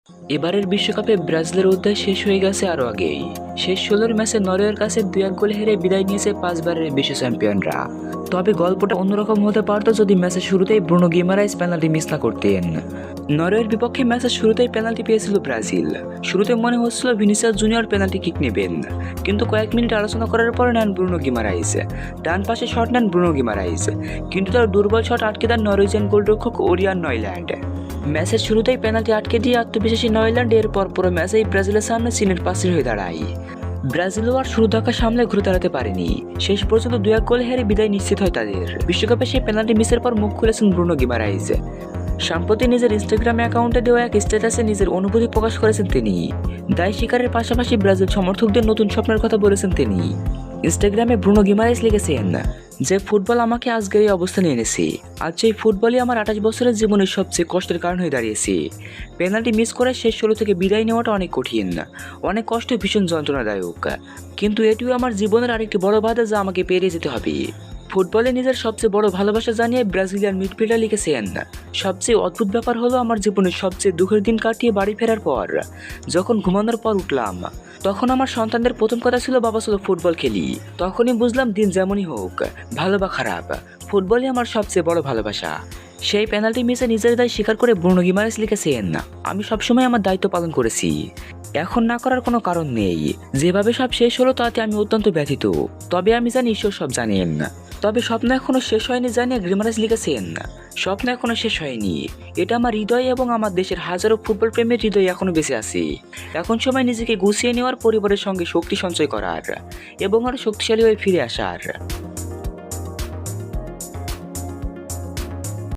এবারের বিশ্বকাপে ব্রাজিলের অধ্যায় শেষ হয়ে গেছে আরও আগেই। শেষ ১৬ ম্যাচে নরওয়ের কাছে ২-১ গোলে হেরে বিদায় নিয়েছে ৫ বারের বিশ্ব চ্যাম্পিয়নরা। তবে গল্পটা অন্যরকম হতে পারত যদি ম্যাচের শুরুতেই ব্রুনো গিমারাইস পেনাল্টি মিস না করতেন। নরওয়ের বিপক্ষে ম্যাচের শুরুতেই পেনাল্টি পেয়েছিল ব্রাজিল। শুরুতে মনে হচ্ছিল ভিনিসিয়াস জুনিয়র পেনাল্টি কিক নেবেন, কিন্তু কয়েক মিনিট আলোচনা করার পর নেন ব্রুনো গিমারাইস। ডান পাশে শট নেন ব্রুনো গিমারাইস, কিন্তু তার দুর্বল শট আটকে দেন নরওয়েজিয়ান গোলরক্ষক ওরিয়ান নয়ল্যান্ড। ম্যাচের শুরুতেই পেনাল্টি আটকে দিয়ে আত্মবিশ্বাসী নয়ল্যান্ড এরপর পুরো ম্যাচেই ব্রাজিলের সামনে সিনের পাশে হয়ে দাঁড়ায়। ব্রাজিলও আর শুরু ধাক্কা সামলে ঘুরে দাঁড়াতে পারেনি। শেষ পর্যন্ত ২-১ গোলে হেরে বিদায় নিশ্চিত হয় তাদের। বিশ্বকাপে সেই পেনাল্টি মিসের পর মুখ খুলেছেন ব্রুনো গিমারাইস। সম্প্রতি নিজের ইনস্টাগ্রাম অ্যাকাউন্টে দেওয়া এক স্ট্যাটাসে নিজের অনুভূতি প্রকাশ করেছেন তিনি। দায় স্বীকারের পাশাপাশি ব্রাজিল সমর্থকদের নতুন স্বপ্নের কথা বলেছেন তিনি। ইনস্টাগ্রামে ব্রুনো গিমারাইস লিখেছেন যে ফুটবল আমাকে আজকের এই অবস্থানে এনেছে। আজ এই ফুটবলই আমার ২৮ বছরের জীবনের সবচেয়ে কষ্টের কারণ হয়ে দাঁড়িয়েছে। পেনাল্টি মিস করে শেষ ১৬ থেকে বিদায় নেওয়াটা অনেক কঠিন, অনেক কষ্ট, ভীষণ যন্ত্রণাদায়ক, কিন্তু এটিও আমার জীবনের আরেকটি বড় বাধা যা আমাকে পেরিয়ে যেতে হবে। ফুটবলে নিজের সবচেয়ে বড় ভালোবাসা জানিয়ে ব্রাজিলিয়ান মিডফিল্ডার লিখেছেন, সবচেয়ে অদ্ভুত ব্যাপার হলো আমার জীবনের সবচেয়ে দুঃখের দিন কাটিয়ে বাড়ি ফেরার পর যখন ঘুমানোর পর উঠলাম, তখন আমার সন্তানদের প্রথম কথা ছিল বাবা চলো ফুটবল খেলি। তখনই বুঝলাম দিন যেমনই হোক, ভালো বা খারাপ, ফুটবলই আমার সবচেয়ে বড় ভালোবাসা। সেই পেনাল্টি মিসে নিজের দায় স্বীকার করে ব্রুনো গিমারেস লিখেছেন, আমি সবসময় আমার দায়িত্ব পালন করেছি, এখন না করার কোনো কারণ নেই। যেভাবে সব শেষ হলো তাতে আমি অত্যন্ত ব্যথিত, তবে আমি জানি ঈশ্বর সব জানেন। তবে স্বপ্ন এখনো শেষ হয়নি জানিয়ে গিমারেস লিখেছেন, স্বপ্ন এখনো শেষ হয়নি, এটা আমার হৃদয়ে এবং আমার দেশের হাজারো ফুটবল প্রেমের হৃদয়ে এখনো বেঁচে আছে। এখন সময় নিজেকে গুছিয়ে নেওয়ার, পরিবারের সঙ্গে শক্তি সঞ্চয় করার এবং আরো শক্তিশালী হয়ে ফিরে আসার।